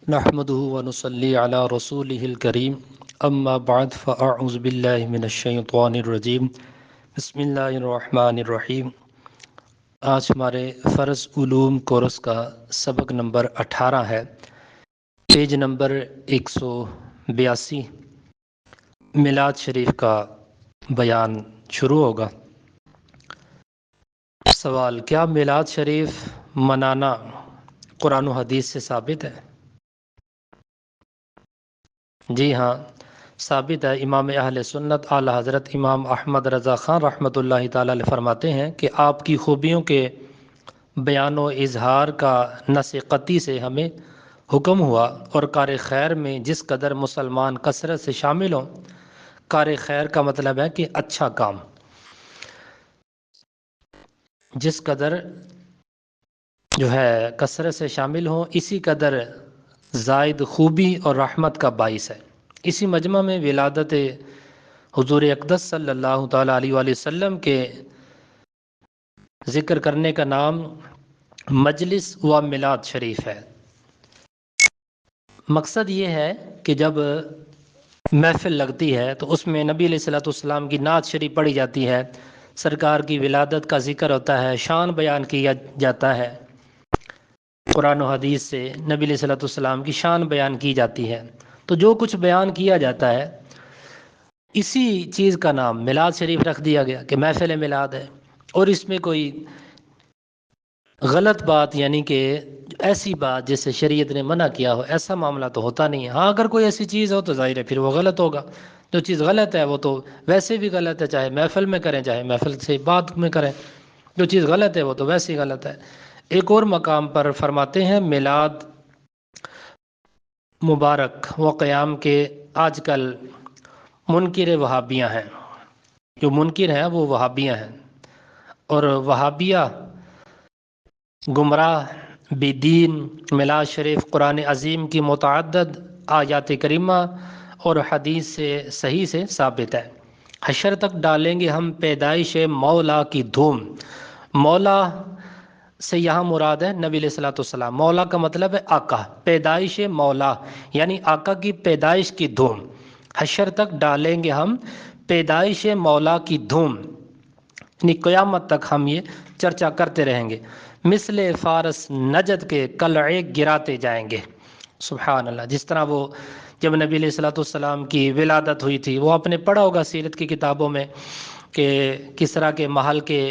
نحمده ونصلي على رسوله الكريم اما بعد فاعوذ بالله من الشیطان الرجیم بسم اللہ الرحمن الرحیم۔ آج ہمارے فرض علوم کورس کا سبق نمبر 18 ہے، پیج نمبر 182۔ میلاد شریف کا بیان شروع ہوگا۔ سوال: کیا میلاد شریف منانا قرآن و حدیث سے ثابت ہے؟ جی ہاں، ثابت ہے۔ امام اہل سنت اعلیٰ حضرت امام احمد رضا خان رحمۃ اللہ تعالی علیہ فرماتے ہیں کہ آپ کی خوبیوں کے بیان و اظہار کا نص قطعی سے ہمیں حکم ہوا، اور کار خیر میں جس قدر مسلمان کثرت سے شامل ہوں، کار خیر کا مطلب ہے کہ اچھا کام، جس قدر جو ہے کثرت سے شامل ہوں اسی قدر زائد خوبی اور رحمت کا باعث ہے۔ اسی مجمع میں ولادت حضور اقدس صلی اللہ تعالیٰ علیہ وآلہ وسلم کے ذکر کرنے کا نام مجلس و میلاد شریف ہے۔ مقصد یہ ہے کہ جب محفل لگتی ہے تو اس میں نبی علیہ الصلوۃ والسلام کی نعت شریف پڑھی جاتی ہے، سرکار کی ولادت کا ذکر ہوتا ہے، شان بیان کیا جاتا ہے، قرآن و حدیث سے نبی علیہ الصلوۃ والسلام کی شان بیان کی جاتی ہے۔ تو جو کچھ بیان کیا جاتا ہے اسی چیز کا نام میلاد شریف رکھ دیا گیا کہ محفل میلاد ہے، اور اس میں کوئی غلط بات یعنی کہ ایسی بات جسے شریعت نے منع کیا ہو ایسا معاملہ تو ہوتا نہیں ہے۔ ہاں اگر کوئی ایسی چیز ہو تو ظاہر ہے پھر وہ غلط ہوگا۔ جو چیز غلط ہے وہ تو ویسے بھی غلط ہے، چاہے محفل میں کریں چاہے محفل سے بعد میں کریں، جو چیز غلط ہے وہ تو ویسے ہی غلط ہے۔ ایک اور مقام پر فرماتے ہیں میلاد مبارک و قیام کے آج کل منکر وہابیاں ہیں، جو منکر ہیں وہ وہابیاں ہیں، اور وہابیہ گمراہ بی دین۔ میلاد شریف قرآن عظیم کی متعدد آیات کریمہ اور حدیث سے صحیح سے ثابت ہے۔ حشر تک ڈالیں گے ہم پیدائش مولا کی دھوم۔ مولا سے یہاں مراد ہے نبی علیہ الصلوۃ والسلام۔ مولا کا مطلب ہے آقا، پیدائش مولا یعنی آقا کی پیدائش کی دھوم۔ حشر تک ڈالیں گے ہم پیدائش مولا کی دھوم، یعنی قیامت تک ہم یہ چرچا کرتے رہیں گے۔ مثل فارس نجد کے قلعے گراتے جائیں گے۔ سبحان اللہ۔ جس طرح وہ جب نبی علیہ الصلوۃ والسلام کی ولادت ہوئی تھی، وہ آپ نے پڑھا ہوگا سیرت کی کتابوں میں کہ کسریٰ کے محل کے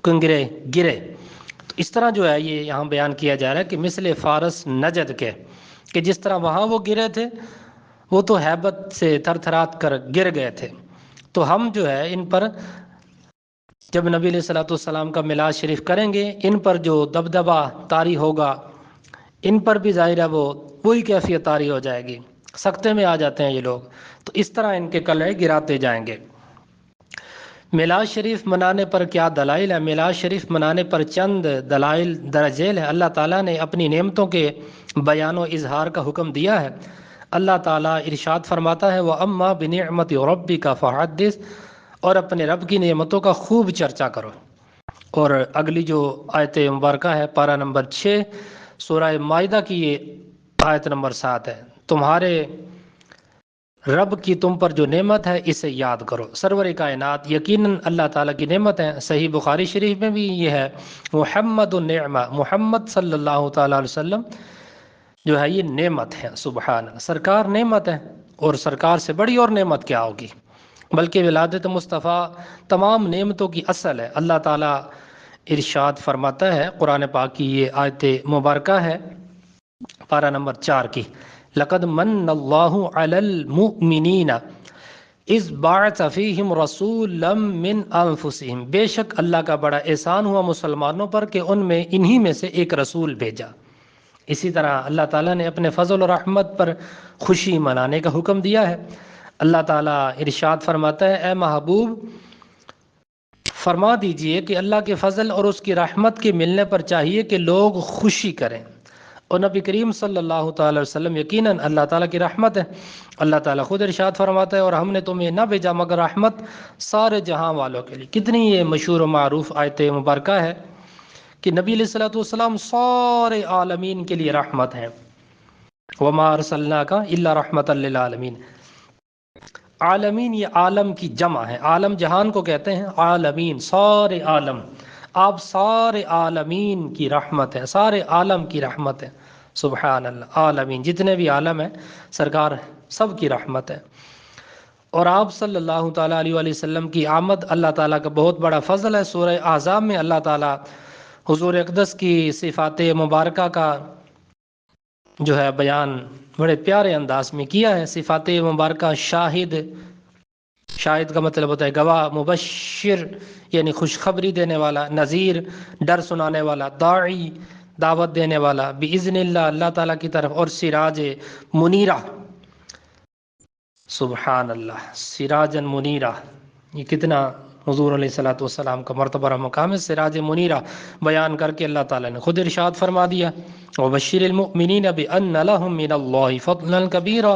کنگرے گرے، تو اس طرح جو ہے یہ یہاں بیان کیا جا رہا ہے کہ مثل فارس نجد کے، کہ جس طرح وہاں وہ گرے تھے وہ تو ہیبت سے تھر تھرات کر گر گئے تھے، تو ہم جو ہے ان پر جب نبی علیہ الصلوۃ والسلام کا میلاد شریف کریں گے، ان پر جو دبدبہ طاری ہوگا ان پر بھی ظاہر ہے وہی کیفیت طاری ہو جائے گی، سکتے میں آ جاتے ہیں یہ لوگ، تو اس طرح ان کے قلعے گراتے جائیں گے۔ میلاد شریف منانے پر کیا دلائل ہے؟ میلاد شریف منانے پر چند دلائل درجیل ہے۔ اللہ تعالیٰ نے اپنی نعمتوں کے بیان و اظہار کا حکم دیا ہے۔ اللہ تعالیٰ ارشاد فرماتا ہے وَأَمَّا بِنِعْمَةِ رَبِّكَ فَحَدِّثْ، اور اپنے رب کی نعمتوں کا خوب چرچا کرو۔ اور اگلی جو آیت مبارکہ ہے پارہ نمبر 6 سورہ مائدہ کی یہ آیت نمبر 7 ہے، تمہارے رب کی تم پر جو نعمت ہے اسے یاد کرو۔ سرور کائنات یقیناً اللہ تعالیٰ کی نعمت ہے۔ صحیح بخاری شریف میں بھی یہ ہے محمد النعمہ، محمد صلی اللہ تعالیٰ علیہ وسلم جو ہے یہ نعمت ہے۔ سبحان اللہ، سرکار نعمت ہے، اور سرکار سے بڑی اور نعمت کیا ہوگی؟ بلکہ ولادت مصطفیٰ تمام نعمتوں کی اصل ہے۔ اللہ تعالیٰ ارشاد فرماتا ہے، قرآن پاک کی یہ آیت مبارکہ ہے پارہ نمبر 4 کی، لقد من اللہ علی المؤمنین اذ بعث فیہم رسولا من انفسہم، بے شک اللہ کا بڑا احسان ہوا مسلمانوں پر کہ ان میں انہی میں سے ایک رسول بھیجا۔ اسی طرح اللہ تعالیٰ نے اپنے فضل و رحمت پر خوشی منانے کا حکم دیا ہے۔ اللہ تعالیٰ ارشاد فرماتا ہے، اے محبوب فرما دیجئے کہ اللہ کے فضل اور اس کی رحمت کے ملنے پر چاہیے کہ لوگ خوشی کریں، اور نبی کریم صلی اللہ تعالی وسلم یقیناً اللہ تعالیٰ کی رحمت ہے۔ اللہ تعالیٰ خود ارشاد فرماتا ہے اور ہم نے تمہیں نہ بھیجا مگر رحمت سارے جہاں والوں کے لیے۔ کتنی یہ مشہور و معروف آیت مبارکہ ہے کہ نبی علیہ الصلوۃ والسلام سارے عالمین کے لیے رحمت ہیں۔ وما ارسلناک الا رحمۃ للعالمین۔ عالمین یہ عالم کی جمع ہے، عالم جہان کو کہتے ہیں، عالمین سارے عالم، آپ سارے عالمین کی رحمت ہے، سارے عالم کی رحمت ہے۔ سبحان اللہ، عالمین جتنے بھی عالم ہیں سرکار سب کی رحمت ہے۔ اور آپ صلی اللہ تعالیٰ علیہ وآلہ وسلم کی آمد اللہ تعالیٰ کا بہت بڑا فضل ہے۔ سورہ احزاب میں اللہ تعالیٰ حضور اقدس کی صفات مبارکہ کا جو ہے بیان بڑے پیارے انداز میں کیا ہے۔ صفات مبارکہ شاہد، شاہد کا مطلب ہوتا ہے گواہ، مبشر یعنی خوشخبری دینے والا، نذیر ڈر سنانے والا، داعی دعوت دینے والا، باذن اللہ اللہ تعالیٰ کی طرف، اور سراج منیرہ، سبحان اللہ، سراجا منیرہ، یہ کتنا حضور علیہ الصلوۃ والسلام کا مرتبہ اور مقام ہے۔ سراج منیرہ بیان کر کے اللہ تعالیٰ نے خود ارشاد فرما دیا، وبشر المؤمنین بان لهم من اللہ فضلا کبیرا،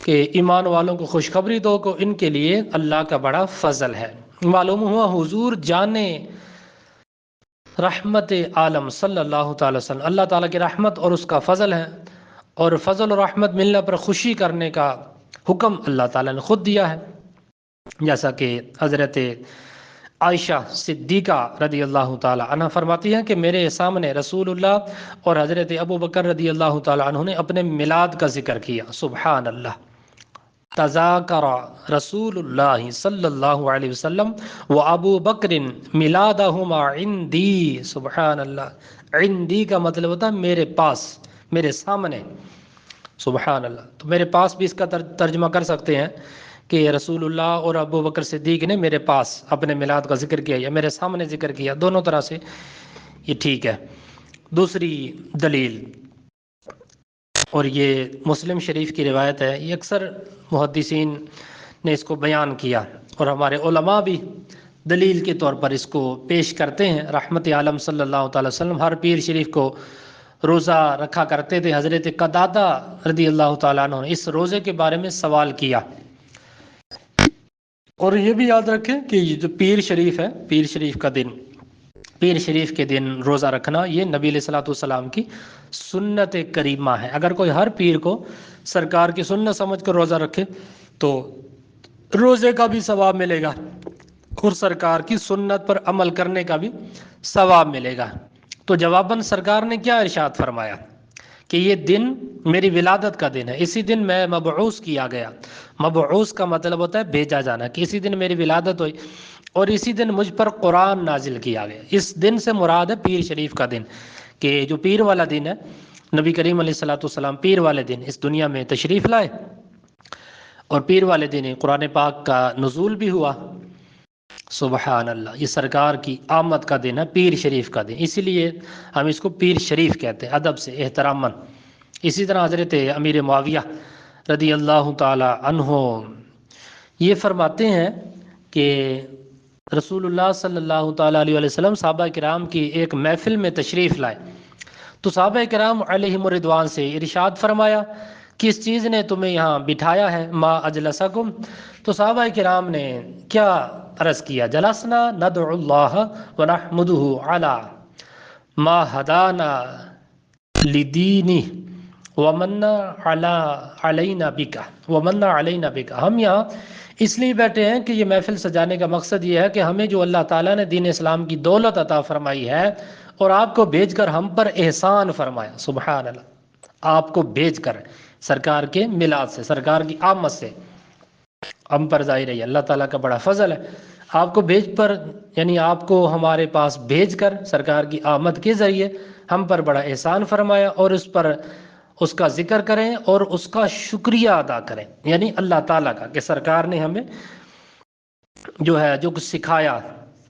کہ ایمان والوں کو خوشخبری دو کو ان کے لیے اللہ کا بڑا فضل ہے۔ معلوم ہوا حضور جانے رحمت عالم صلی اللہ تعالی وسلم، اللہ تعالیٰ کی رحمت اور اس کا فضل ہے، اور فضل و رحمت ملنے پر خوشی کرنے کا حکم اللہ تعالیٰ نے خود دیا ہے، جیسا کہ حضرت عائشہ صدیقہ رضی اللہ تعالیٰ عنہ فرماتی ہیں کہ میرے سامنے رسول اللہ اور حضرت ابو بکر رضی اللہ تعالیٰ عنہ نے اپنے میلاد کا ذکر کیا۔ سبحان اللہ، تذاکر رسول اللہ صلی اللہ علیہ وسلم و ابو بکر میلادہما عندی۔ سبحان اللہ، عندی کا مطلب ہوتا ہے میرے پاس، میرے سامنے۔ سبحان اللہ، تو میرے پاس بھی اس کا ترجمہ کر سکتے ہیں کہ رسول اللہ اور ابو بکر صدیق نے میرے پاس اپنے میلاد کا ذکر کیا یا میرے سامنے ذکر کیا، دونوں طرح سے یہ ٹھیک ہے۔ دوسری دلیل، اور یہ مسلم شریف کی روایت ہے، یہ اکثر محدثین نے اس کو بیان کیا اور ہمارے علماء بھی دلیل کے طور پر اس کو پیش کرتے ہیں۔ رحمت عالم صلی اللہ تعالی وسلم ہر پیر شریف کو روزہ رکھا کرتے تھے۔ حضرت قتادہ رضی اللہ تعالیٰ عنہ نے اس روزے کے بارے میں سوال کیا، اور یہ بھی یاد رکھیں کہ یہ جو پیر شریف ہے، پیر شریف کا دن، پیر شریف کے دن روزہ رکھنا یہ نبی علیہ الصلوۃ والسلام کی سنت کریمہ ہے۔ اگر کوئی ہر پیر کو سرکار کی سنت سمجھ کر روزہ رکھے تو روزے کا بھی ثواب ملے گا اور سرکار کی سنت پر عمل کرنے کا بھی ثواب ملے گا۔ تو جواباً سرکار نے کیا ارشاد فرمایا کہ یہ دن میری ولادت کا دن ہے، اسی دن میں مبعوث کیا گیا۔ مبعوث کا مطلب ہوتا ہے بھیجا جانا، کہ اسی دن میری ولادت ہوئی اور اسی دن مجھ پر قرآن نازل کیا گیا۔ اس دن سے مراد ہے پیر شریف کا دن، کہ جو پیر والا دن ہے، نبی کریم علیہ الصلوۃ والسلام پیر والے دن اس دنیا میں تشریف لائے، اور پیر والے دن قرآن پاک کا نزول بھی ہوا۔ سبحان اللہ، یہ سرکار کی آمد کا دن ہے، پیر شریف کا دن، اسی لیے ہم اس کو پیر شریف کہتے ہیں ادب سے، احتراماً۔ اسی طرح حضرت امیر معاویہ رضی اللہ تعالی عنہ یہ فرماتے ہیں کہ رسول اللہ صلی اللہ تعالیٰ علیہ وسلم صحابہ کرام کی ایک محفل میں تشریف لائے، تو صحابہ کرام علیہم الرضوان سے ارشاد فرمایا، کس چیز نے تمہیں یہاں بٹھایا ہے؟ ما اجلسکم، تو صحابہ کرام نے کیا عرض کیا؟ جلسنا ندعو اللہ ونحمدہ علی ما ہدانا لدینہ ومن علینا بکا، ہم یہاں اس لیے بیٹھے ہیں کہ یہ محفل سجانے کا مقصد یہ ہے کہ ہمیں جو اللہ تعالیٰ نے دین اسلام کی دولت عطا فرمائی ہے اور آپ کو بھیج کر ہم پر احسان فرمایا۔ سبحان اللہ، آپ کو بھیج کر سرکار کے میلاد سے، سرکار کی آمد سے ہم پر ظاہر ہے اللہ تعالیٰ کا بڑا فضل ہے۔ آپ کو بھیج پر یعنی آپ کو ہمارے پاس بھیج کر سرکار کی آمد کے ذریعے ہم پر بڑا احسان فرمایا، اور اس پر اس کا ذکر کریں اور اس کا شکریہ ادا کریں، یعنی اللہ تعالیٰ کا، کہ سرکار نے ہمیں جو ہے جو کچھ سکھایا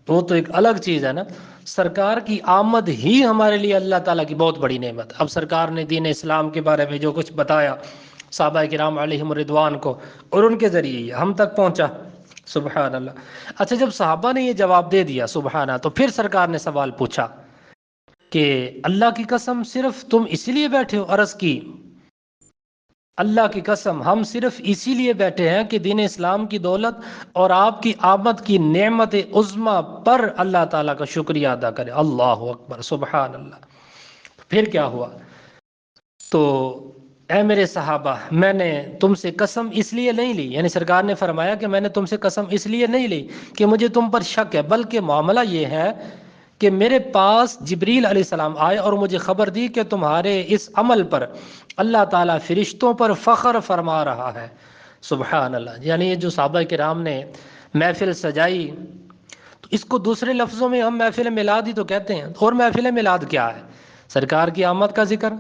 وہ تو ایک الگ چیز ہے نا، سرکار کی آمد ہی ہمارے لیے اللہ تعالیٰ کی بہت بڑی نعمت۔ اب سرکار نے دین اسلام کے بارے میں جو کچھ بتایا صحابہ کرام علیہم الرضوان کو، اور ان کے ذریعے ہم تک پہنچا۔ سبحان اللہ۔ اچھا، جب صحابہ نے یہ جواب دے دیا سبحان اللہ، تو پھر سرکار نے سوال پوچھا کہ اللہ کی قسم صرف تم اسی لیے بیٹھے ہو؟ عرض کی اللہ کی قسم ہم صرف اسی لیے بیٹھے ہیں کہ دین اسلام کی دولت اور آپ کی آمد کی نعمت عظمیٰ پر اللہ تعالیٰ کا شکریہ ادا کرے۔ اللہ اکبر، سبحان اللہ۔ پھر کیا ہوا؟ تو اے میرے صحابہ، میں نے تم سے قسم اس لیے نہیں لی، یعنی سرکار نے فرمایا کہ میں نے تم سے قسم اس لیے نہیں لی کہ مجھے تم پر شک ہے، بلکہ معاملہ یہ ہے کہ میرے پاس جبریل علیہ السلام آئے اور مجھے خبر دی کہ تمہارے اس عمل پر اللہ تعالیٰ فرشتوں پر فخر فرما رہا ہے۔ سبحان اللہ، یعنی یہ جو صحابہ کرام نے محفل سجائی، تو اس کو دوسرے لفظوں میں ہم محفل میلاد ہی تو کہتے ہیں۔ اور محفل میلاد کیا ہے؟ سرکار کی آمد کا ذکر،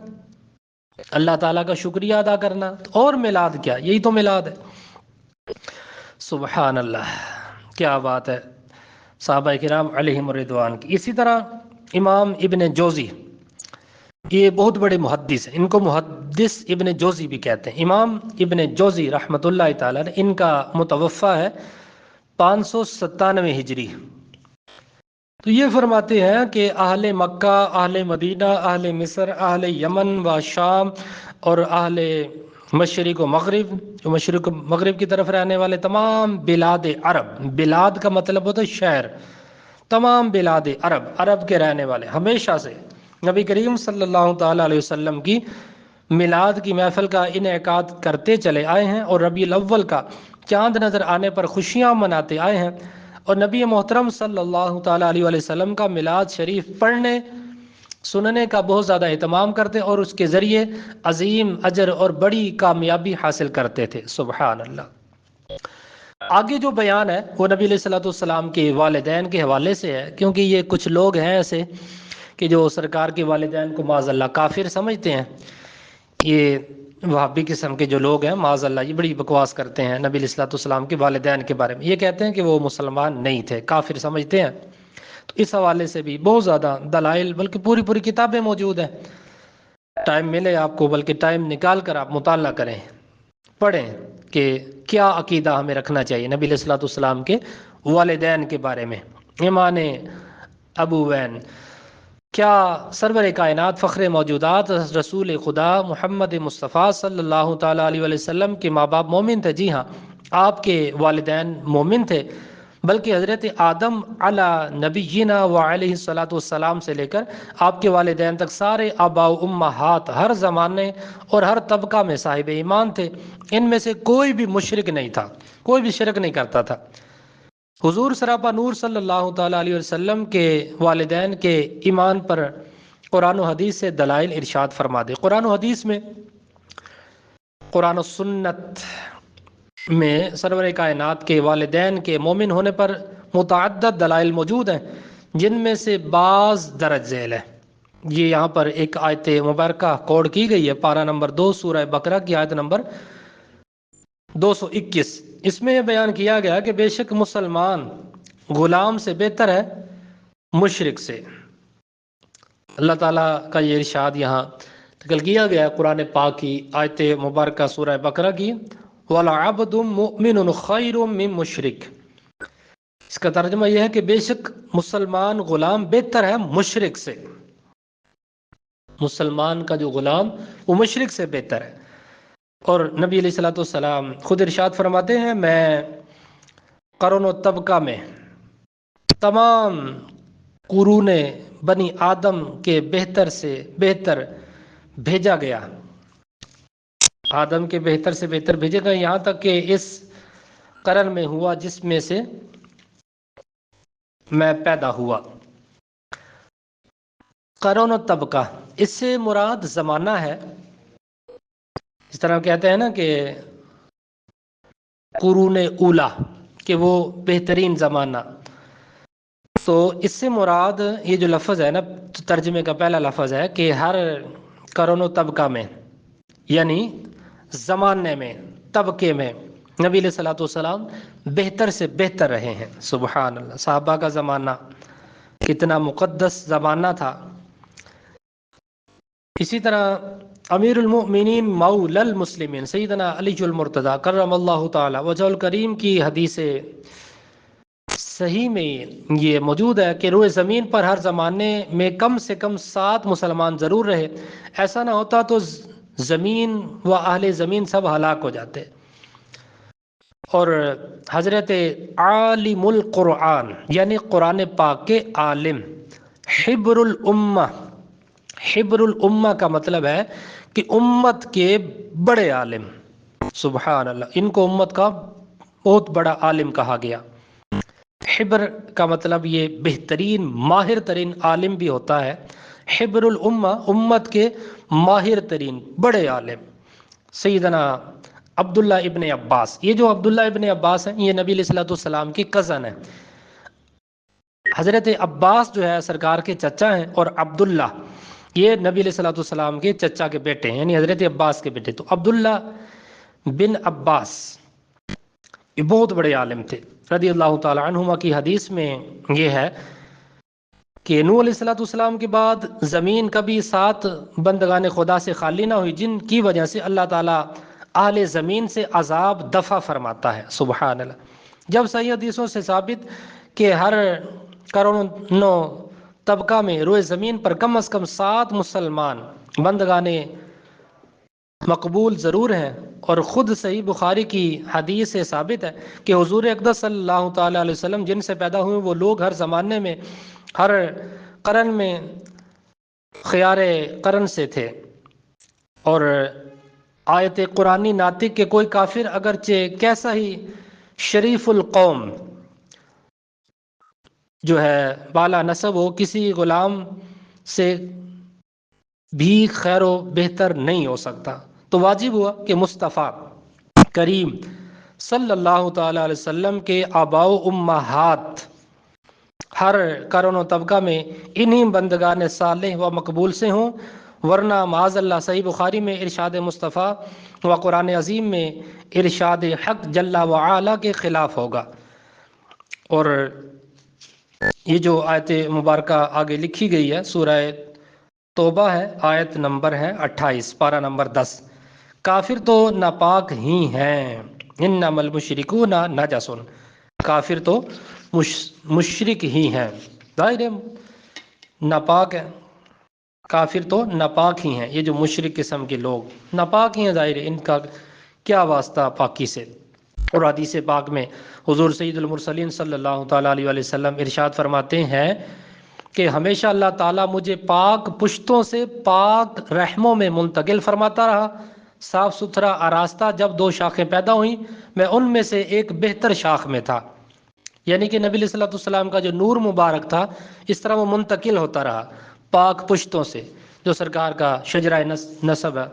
اللہ تعالیٰ کا شکریہ ادا کرنا، اور میلاد کیا؟ یہی تو میلاد ہے۔ سبحان اللہ، کیا بات ہے صحابہ کرام علیہم الرضوان کی۔ اسی طرح امام ابن جوزی، یہ بہت بڑے محدث ہیں، ان کو محدث ابن جوزی بھی کہتے ہیں۔ امام ابن جوزی رحمۃ اللہ تعالیٰ نے، ان کا متوفہ ہے 597 ہجری۔ تو یہ فرماتے ہیں کہ اہل مکہ، اہل مدینہ، اہل مصر، اہل یمن و شام، اور اہل مشرق و مغرب، جو مشرق و مغرب کی طرف رہنے والے تمام بلاد عرب، بلاد کا مطلب ہوتا ہے شہر، تمام بلاد عرب، عرب کے رہنے والے ہمیشہ سے نبی کریم صلی اللہ تعالیٰ علیہ وسلم کی میلاد کی محفل کا انعقاد کرتے چلے آئے ہیں، اور ربیع الاول کا چاند نظر آنے پر خوشیاں مناتے آئے ہیں، اور نبی محترم صلی اللہ تعالیٰ علیہ وسلم کا میلاد شریف پڑھنے سننے کا بہت زیادہ اہتمام کرتے اور اس کے ذریعے عظیم اجر اور بڑی کامیابی حاصل کرتے تھے۔ سبحان اللہ۔ آگے جو بیان ہے وہ نبی علیہ الصلوۃ والسلام کے والدین کے حوالے سے ہے، کیونکہ یہ کچھ لوگ ہیں ایسے کہ جو سرکار کے والدین کو معاذ اللہ کافر سمجھتے ہیں۔ یہ وہابی قسم کے جو لوگ ہیں معاذ اللہ، یہ بڑی بکواس کرتے ہیں نبی علیہ الصلوۃ والسلام کے والدین کے بارے میں۔ یہ کہتے ہیں کہ وہ مسلمان نہیں تھے، کافر سمجھتے ہیں۔ تو اس حوالے سے بھی بہت زیادہ دلائل، بلکہ پوری کتابیں موجود ہیں۔ ٹائم ملے آپ کو، بلکہ ٹائم نکال کر آپ مطالعہ کریں، پڑھیں کہ کیا عقیدہ ہمیں رکھنا چاہیے نبی علیہ الصلوۃ والسلام کے والدین کے بارے میں۔ ایمان ابو وین، کیا سرور کائنات فخر موجودات رسول خدا محمد مصطفیٰ صلی اللہ تعالیٰ علیہ وسلم کے ماں باپ مومن تھے؟ جی ہاں، آپ کے والدین مومن تھے، بلکہ حضرت آدم علی نبینا و علیہ الصلوۃ والسلام سے لے کر آپ کے والدین تک سارے آباء و امہات ہر زمانے اور ہر طبقہ میں صاحب ایمان تھے۔ ان میں سے کوئی بھی مشرک نہیں تھا، کوئی بھی شرک نہیں کرتا تھا۔ حضور سراپا نور صلی اللہ تعالیٰ علیہ وسلم کے والدین کے ایمان پر قرآن و حدیث سے دلائل ارشاد فرما دے۔ قرآن و حدیث میں، قرآن و سنت میں سرور کائنات کے والدین کے مومن ہونے پر متعدد دلائل موجود ہیں، جن میں سے بعض درج ذیل ہے۔ یہ یہاں پر ایک آیت مبارکہ کوڈ کی گئی ہے، پارہ نمبر 2 سورہ بقرہ کی آیت نمبر 221۔ اس میں یہ بیان کیا گیا کہ بے شک مسلمان غلام سے بہتر ہے مشرک سے۔ اللہ تعالیٰ کا یہ ارشاد یہاں نقل کیا گیا ہے قرآن پاک کی آیت مبارکہ سورہ بقرہ کی، وَلَعَبْدٌ مُؤْمِنٌ خَيْرٌ مِّن مُشْرِك۔ اس کا ترجمہ یہ ہے کہ بے شک مسلمان غلام بہتر ہے مشرک سے۔ مسلمان کا جو غلام وہ مشرک سے بہتر ہے۔ اور نبی علیہ الصلوۃ والسلام خود ارشاد فرماتے ہیں، میں قرن و طبقہ میں تمام قرون بنی آدم کے بہتر سے بہتر بھیجا گیا، آدم کے بہتر سے بہتر بھیجے گئے، یہاں تک کہ اس قرن میں ہوا جس میں سے میں پیدا ہوا۔ قرن و طبقہ، اس سے مراد زمانہ ہے۔ اس طرح کہتے ہیں نا کہ قرون اولا، کہ وہ بہترین زمانہ، تو اس سے مراد یہ جو لفظ ہے نا، ترجمے کا پہلا لفظ ہے کہ ہر قرن و طبقہ میں، یعنی زمانے میں، طبقے میں نبی علیہ الصلوۃ والسلام بہتر سے بہتر رہے ہیں۔ سبحان اللہ، صحابہ کا زمانہ کتنا مقدس زمانہ تھا۔ اسی طرح امیر المؤمنین مولا المسلمین سیدنا علی المرتضیٰ کرم اللہ تعالی وجہ الکریم کی حدیث صحیح میں یہ موجود ہے کہ روئے زمین پر ہر زمانے میں کم سے کم 7 مسلمان ضرور رہے، ایسا نہ ہوتا تو زمین و اہل زمین سب ہلاک ہو جاتے۔ اور حضرت عالم القرآن یعنی قرآن پاک کے عالم، حبر الامہ، حبر الامہ کا مطلب ہے کہ امت کے بڑے عالم، سبحان اللہ، ان کو امت کا بہت بڑا عالم کہا گیا۔ حبر کا مطلب یہ بہترین ماہر ترین عالم بھی ہوتا ہے۔ حبر الامہ، امت کے ماہر ترین بڑے عالم سیدنا عبداللہ ابن عباس۔ یہ جو عبداللہ ابن عباس ہیں، یہ نبی علیہ الصلوۃ والسلام کی کزن ہیں۔ حضرت عباس جو ہے سرکار کے چچا ہیں، اور عبداللہ یہ نبی علیہ الصلوۃ والسلام کے چچا کے بیٹے ہیں، یعنی حضرت عباس کے بیٹے۔ تو عبداللہ بن عباس یہ بہت بڑے عالم تھے رضی اللہ تعالی عنہما۔ کی حدیث میں یہ ہے کہ نوح علیہ الصلوۃ والسلام کے بعد زمین کبھی 7 بندگان خدا سے خالی نہ ہوئی، جن کی وجہ سے اللہ تعالیٰ اہل زمین سے عذاب دفع فرماتا ہے، سبحان اللہ۔ جب صحیح حدیثوں سے ثابت کہ ہر کروڑوں طبقہ میں روئے زمین پر کم از کم 7 مسلمان بندگان مقبول ضرور ہیں، اور خود صحیح بخاری کی حدیث سے ثابت ہے کہ حضور اقدس صلی اللہ تعالیٰ علیہ وسلم جن سے پیدا ہوئے وہ لوگ ہر زمانے میں، ہر قرن میں خیار قرن سے تھے۔ اور آیت قرآنی ناطق کے کوئی کافر اگرچہ کیسا ہی شریف القوم جو ہے بالا نسب ہو، کسی غلام سے بھی خیر و بہتر نہیں ہو سکتا۔ تو واجب ہوا کہ مصطفیٰ کریم صلی اللہ تعالی علیہ وسلم کے آباء و امہات ہر قرن و طبقہ میں انہی بندگان صالح و مقبول سے ہوں، ورنہ معاذ اللہ صحیح بخاری میں ارشاد مصطفیٰ و قرآن عظیم میں ارشاد حق جل و علا کے خلاف ہوگا۔ اور یہ جو آیت مبارکہ آگے لکھی گئی ہے سورہ توبہ ہے، آیت نمبر ہے 28، پارہ نمبر 10۔ کافر تو ناپاک ہی ہیں، انما المشرکون نجس، کافر تو مشرک ہی ہیں، ظاہر ہے ناپاک ہے، کافر تو ناپاک ہی ہیں۔ یہ جو مشرک قسم کے لوگ ناپاک ہی ہیں، ظاہر ہے ان کا کیا واسطہ پاکی سے۔ اور حدیث پاک میں حضور سید المرسلین صلی اللہ تعالیٰ علیہ وسلم ارشاد فرماتے ہیں کہ ہمیشہ اللہ تعالیٰ مجھے پاک پشتوں سے پاک رحموں میں منتقل فرماتا رہا، صاف ستھرا آراستہ۔ جب 2 شاخیں پیدا ہوئیں میں ان میں سے ایک بہتر شاخ میں تھا، یعنی کہ نبی علیہ الصلوۃ والسلام کا جو نور مبارک تھا اس طرح وہ منتقل ہوتا رہا پاک پشتوں سے، جو سرکار کا شجرہ نسب ہے۔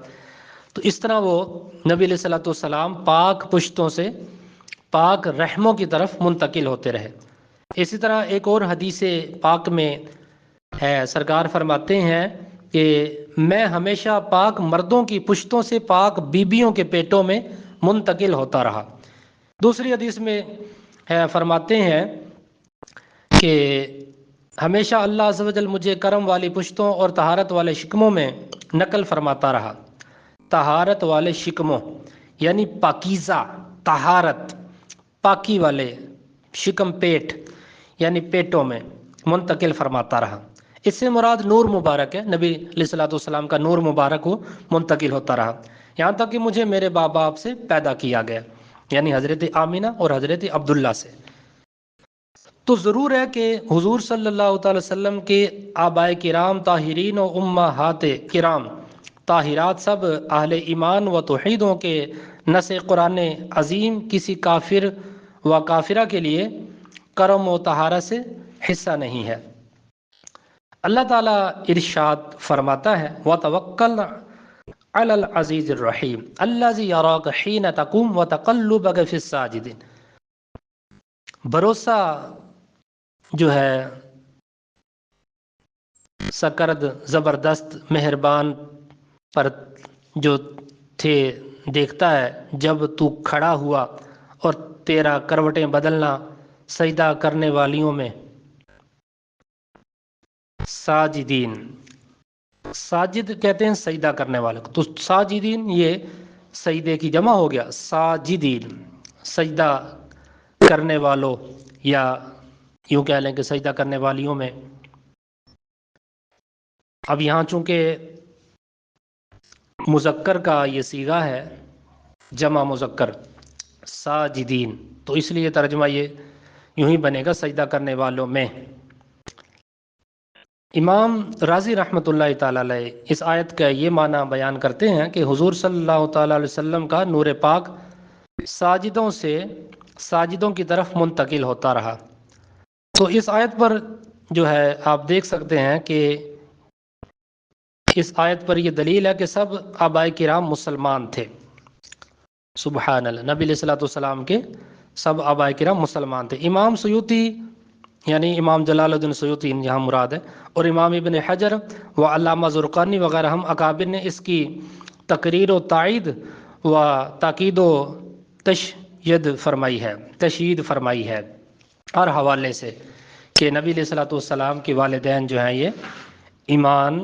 تو اس طرح وہ نبی علیہ الصلوۃ والسلام پاک پشتوں سے پاک رحموں کی طرف منتقل ہوتے رہے۔ اسی طرح ایک اور حدیث پاک میں ہے، سرکار فرماتے ہیں کہ میں ہمیشہ پاک مردوں کی پشتوں سے پاک بیبیوں کے پیٹوں میں منتقل ہوتا رہا۔ دوسری حدیث میں ہے، فرماتے ہیں کہ ہمیشہ اللہ عز و جل مجھے کرم والی پشتوں اور طہارت والے شکموں میں نقل فرماتا رہا۔ طہارت والے شکموں یعنی پاکیزہ، طہارت پاکی والے، شکم پیٹ یعنی پیٹوں میں منتقل فرماتا رہا۔ اس سے مراد نور مبارک ہے، نبی علیہ الصلوۃ والسلام کا نور مبارک وہ منتقل ہوتا رہا، یہاں تک کہ مجھے میرے باپ سے پیدا کیا گیا، یعنی حضرت آمینہ اور حضرت عبداللہ سے۔ تو ضرور ہے کہ حضور صلی اللہ تعالی وسلم کے آبائے کرام طاہرین و امہات کرام طاہرات سب اہل ایمان و توحیدوں کے نص قرآن عظیم کسی کافر و کافرہ کے لیے کرم و طہارت سے حصہ نہیں ہے۔ اللہ تعالیٰ ارشاد فرماتا ہے وَتَوَكَّلْ عَلَى الْعَزِيزِ الرَّحِيمِ الَّذِي يَرَاكَ حِينَ تَقُومُ وَتَقَلُّبَكَ فِي السَّاجِدِينَ۔ بھروسہ جو ہے سرکرد زبردست مہربان پر جو تھے دیکھتا ہے جب تو کھڑا ہوا اور تیرا کروٹیں بدلنا سجدہ کرنے والیوں میں۔ ساجدین، ساجد کہتے ہیں سجدہ کرنے والے کو، تو ساجدین یہ سجدے کی جمع ہو گیا، ساجدین سجدہ کرنے والوں، یا یوں کہہ لیں کہ سجدہ کرنے والیوں میں۔ اب یہاں چونکہ مذکر کا یہ صیغہ ہے، جمع مذکر ساجدین، تو اس لیے ترجمہ یہ یوں ہی بنے گا سجدہ کرنے والوں میں۔ امام رازی رحمۃ اللہ تعالی علیہ اس آیت کا یہ معنی بیان کرتے ہیں کہ حضور صلی اللہ تعالی علیہ وسلم کا نور پاک ساجدوں سے ساجدوں کی طرف منتقل ہوتا رہا۔ تو اس آیت پر جو ہے آپ دیکھ سکتے ہیں کہ اس آیت پر یہ دلیل ہے کہ سب آباء کرام مسلمان تھے۔ سبحان اللہ، نبی علیہ الصلوۃ والسلام کے سب آباء کرام مسلمان تھے۔ امام سیوطی یعنی امام جلال الدین سیوطی یہاں مراد ہے، اور امام ابن حجر و علامہ زرقانی وغیرہ ہم اکابر نے اس کی تقریر و تائید و تاکید و تشیید فرمائی ہے ہر حوالے سے کہ نبی علیہ الصلوۃ والسلام کے والدین جو ہیں یہ ایمان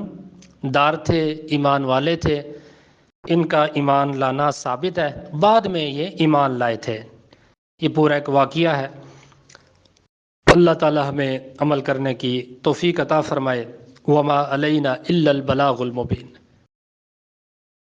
دار تھے، ایمان والے تھے، ان کا ایمان لانا ثابت ہے، بعد میں یہ ایمان لائے تھے۔ یہ پورا ایک واقعہ ہے۔ اللہ تعالی ہمیں عمل کرنے کی توفیق عطا فرمائے۔ وما علینا الا البلاغ المبین۔